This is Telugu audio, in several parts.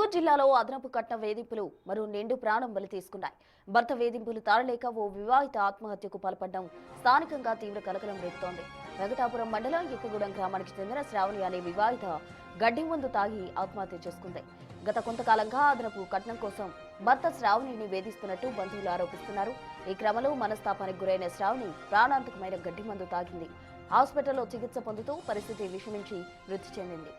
నెల్లూరు జిల్లాలో అదనపు కట్న వేధింపులు మరో నిండు ప్రాణం బలి తీసుకున్నాయి. భర్త వేధింపులు తాళలేక ఓ వివాహిత ఆత్మహత్యకు పాల్పడడం స్థానికంగా తీవ్ర కలకలం రేపుతోంది. వెంకటాపురం మండలం ఇప్పగూడెం గ్రామానికి చెందిన శ్రావణి అనే వివాహిత గడ్డి మందు తాగి ఆత్మహత్య చేసుకుంది. గత కొంతకాలంగా అదనపు కట్నం కోసం భర్త శ్రావణిని వేధిస్తున్నట్టు బంధువులు ఆరోపిస్తున్నారు. ఈ క్రమంలో మనస్తాపానికి గురైన శ్రావణి ప్రాణాంతకమైన గడ్డి మందు తాగింది. హాస్పిటల్లో చికిత్స పొందుతూ పరిస్థితి విషమించి మృతి చెందింది.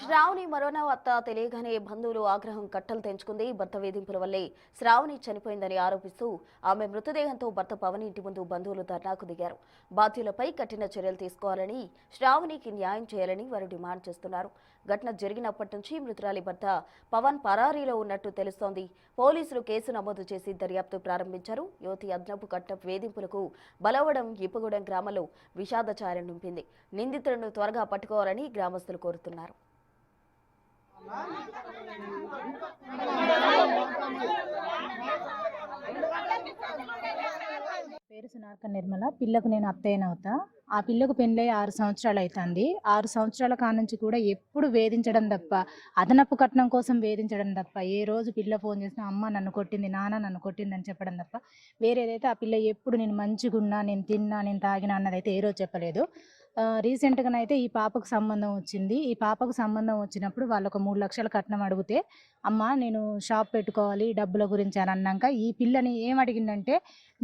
శ్రావణి మరోనా వార్త తెలియగానే బంధువులు ఆగ్రహం కట్టలు తెంచుకుంది. భర్త వేధింపుల వల్లే శ్రావణి చనిపోయిందని ఆరోపిస్తూ ఆమె మృతదేహంతో భర్త పవన్ ఇంటి ముందు బంధువులు ధర్నాకు దిగారు. బాధ్యులపై కఠిన చర్యలు తీసుకోవాలని, శ్రావణికి న్యాయం చేయాలని వారు డిమాండ్ చేస్తున్నారు. ఘటన జరిగినప్పటి నుంచి మృతురాలి భర్త పవన్ పరారీలో ఉన్నట్టు తెలుస్తోంది. పోలీసులు కేసు నమోదు చేసి దర్యాప్తు ప్రారంభించారు. యువతి అదనపు కట్న వేధింపులకు బలవడం ఇప్పగూడెం గ్రామంలో విషాద ఛాయలు నింపింది. నిందితులను త్వరగా పట్టుకోవాలని గ్రామస్తులు కోరుతున్నారు. పేరు సునార్క నిర్మల. పిల్లకు నేను అత్తయ్యనవుతా. ఆ పిల్లకు పెళ్ళై 6 సంవత్సరాలు అవుతుంది. 6 సంవత్సరాల కానుంచి కూడా ఎప్పుడు వేధించడం తప్ప, అదనపు కట్నం కోసం వేధించడం తప్ప, ఏ రోజు పిల్ల ఫోన్ చేసినా అమ్మ నన్ను కొట్టింది, నాన్న నన్ను కొట్టింది అని చెప్పడం తప్ప వేరేదైతే ఆ పిల్ల ఎప్పుడు నేను మంచిగున్నా, నేను తిన్నా, నేను తాగినా అన్నదైతే ఏ రోజు చెప్పలేదు. రీసెంట్గానైతే ఈ పాపకు సంబంధం వచ్చింది. ఈ పాపకు సంబంధం వచ్చినప్పుడు వాళ్ళు ఒక 3 లక్షల కట్నం అడిగితే, అమ్మ నేను షాప్ పెట్టుకోవాలి డబ్బుల గురించి అని అన్నాక ఈ పిల్లని ఏం అడిగిందంటే,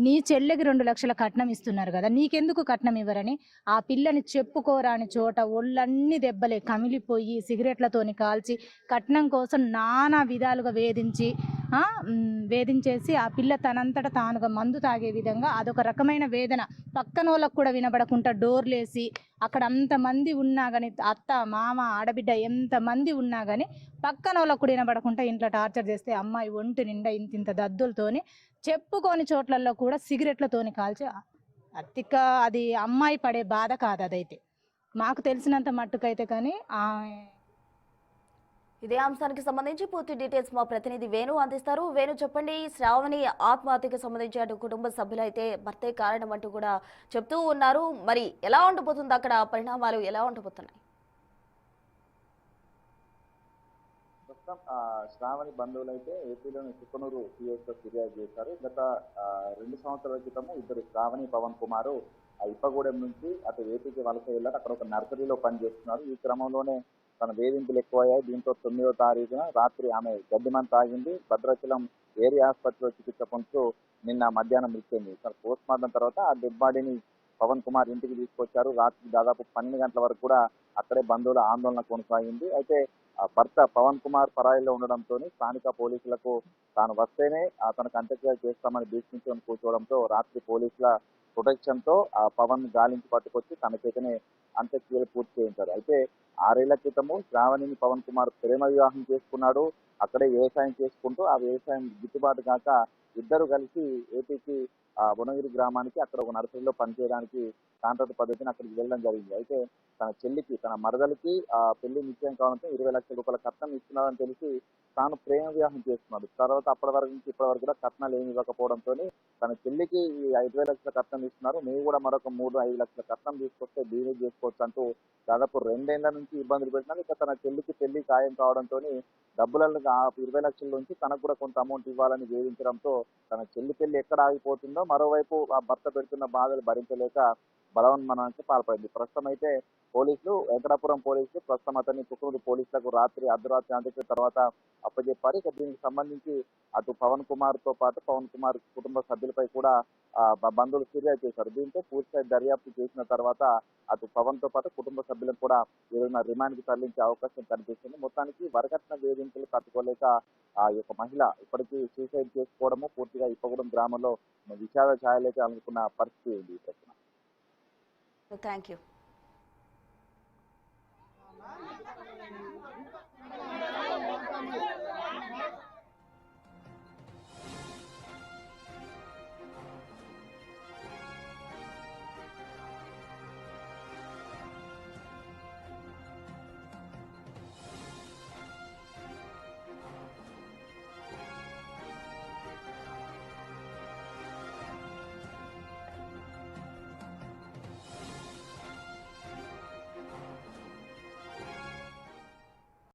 నీ చెల్లెకి 2 లక్షల కట్నం ఇస్తున్నారు కదా, నీకెందుకు కట్నం ఇవ్వరని ఆ పిల్లని చెప్పుకోరాని చోట ఒళ్ళన్నీ దెబ్బలే కమిలిపోయి సిగరెట్లతోని కాల్చి కట్నం కోసం నానా విధాలుగా వేధించేసి ఆ పిల్ల తనంతటా తానుగా మందు తాగే విధంగా అదొక రకమైన వేదన. పక్కనోళ్ళకు కూడా వినబడకుండా డోర్లేసి అక్కడ అంతమంది ఉన్నా కానీ, అత్త మామ ఆడబిడ్డ ఎంతమంది ఉన్నా కానీ పక్కనోళ్ళకు కూడా వినబడకుండా ఇంట్లో టార్చర్ చేస్తే అమ్మాయి ఒంటి నిండా ఇంత దద్దులతోని చెప్పుకోని చోట్లలో కూడా సిగరెట్లతోని కాల్చి అతిక అది అమ్మాయి పడే బాధ కాదు. అదైతే మాకు తెలిసినంత మట్టుకైతే. కానీ ఇదే అంశానికి సంబంధించి పూర్తి డీటెయిల్స్ మా ప్రతినిధి వేణు అందిస్తారు. వేణు, చెప్పండి. శ్రావణి ఆత్మహత్యకు సంబంధించి అటు కుటుంబ సభ్యులైతే భర్తే కారణం అంటూ కూడా చెప్తూ ఉన్నారు. మరి ఎలా ఉండబోతుంది, అక్కడ పరిణామాలు ఎలా ఉండబోతున్నాయి? శ్రావణి బంధువులు అయితే ఏపీలోని చిక్కనూరు సిఐతో ఫిర్యాదు చేశారు. గత 2 సంవత్సరాల క్రితము ఇద్దరు శ్రావణి పవన్ కుమారు ఇప్పగూడెం నుంచి అటు ఏపీకి వలస వెళ్ళారు. అక్కడ ఒక నర్సరీలో పనిచేస్తున్నారు. ఈ క్రమంలోనే తన వేధింపులు ఎక్కువయ్యాయి. దీంతో 9వ తారీఖున రాత్రి ఆమె గడ్డిమంత తాగింది. భద్రాచలం ఏరియా ఆసుపత్రిలో చికిత్స పొందుతూ నిన్న మధ్యాహ్నం మృతి చెందింది. పోస్ట్ మార్టం తర్వాత ఆ డెడ్ బాడీని పవన్ కుమార్ ఇంటికి తీసుకొచ్చారు. రాత్రి దాదాపు 12 గంటల వరకు కూడా అక్కడే బంధువుల ఆందోళన కొనసాగింది. అయితే భర్త పవన్ కుమార్ పరాయిలో ఉండడంతో స్థానిక పోలీసులకు తాను వస్తేనే తనకు అంత్యక్రియలు చేస్తామని భీష్మించుకొని కూర్చోవడంతో రాత్రి పోలీసుల ప్రొటెక్షన్ తో ఆ పవన్ గాలించి పట్టుకొచ్చి తన చేతనే అంత్యక్రియలు పూర్తి చేయించారు. అయితే 6 ఏళ్ల క్రితము శ్రావణిని పవన్ కుమార్ ప్రేమ వివాహం చేసుకున్నాడు. అక్కడే వ్యవసాయం చేసుకుంటూ ఆ వ్యవసాయం గిట్టుబాటు కాక ఇద్దరు కలిసి ఏపీకి భువనగిరి గ్రామానికి అక్కడ ఒక నర్సరీలో పనిచేయడానికి కాంట్రాక్ట్ పద్ధతిని అక్కడికి వెళ్ళడం జరిగింది. అయితే తన చెల్లికి, తన మరదలికి పెళ్లి నిశ్చయం కావడంతో 20 లక్షల రూపాయల కట్నం ఇస్తున్నారని తెలిసి తాను ప్రేమ వివాహం చేసుకున్నాడు. తర్వాత అప్పటి వరకు నుంచి ఇప్పటి వరకు కూడా కట్నాలు ఏమి ఇవ్వకపోవడంతో తన చెల్లికి ఈ 20 లక్షల కట్నం ఇస్తున్నారు, నువ్వు కూడా మరొక 3-5 లక్షల కట్నం తీసుకొస్తే బిజినెస్ చేసుకోవచ్చు అంటూ దాదాపు 2 ఏళ్ల నుంచి ఇబ్బందులు పెట్టినారు. ఇక తన చెల్లికి పెళ్లి ఖాయం కావడంతో డబ్బులను 20 లక్షల నుంచి తనకు కూడా కొంత అమౌంట్ ఇవ్వాలని వేధించడంతో తన చెల్లి పెళ్లి ఎక్కడ ఆగిపోతుందో, మరోవైపు ఆ భర్త పెడుతున్న బాధలు భరించలేక బలవన్మరణానికి పాల్పడింది. ప్రస్తుతం అయితే పోలీసులు, వెంకటాపురం పోలీసులు ప్రస్తుతం అతన్ని కుటుంబ పోలీసులకు అర్ధరాత్రి అంత్యక్రియ తర్వాత అప్పచెప్పారు. ఇక దీనికి సంబంధించి అటు పవన్ కుమార్ తో పాటు పవన్ కుమార్ కుటుంబ సభ్యులపై కూడా బంధువులు ఫిర్యాదు చేశారు. దీంతో పూర్తిగా దర్యాప్తు చేసిన తర్వాత అటు పవన్ తో పాటు కుటుంబ సభ్యులను కూడా ఏదైనా రిమాండ్ కి తరలించే అవకాశం కనిపిస్తుంది. మొత్తానికి వరకట్న వేధింపులు తట్టుకోలేక ఆ యొక్క మహిళ ఇప్పటికీ సూసైడ్ చేసుకోవడము, పూర్తిగా ఇప్పగూడెం గ్రామంలో విషాద ఛాయలైతే అనుకున్న పరిస్థితి ఉంది. Thank you.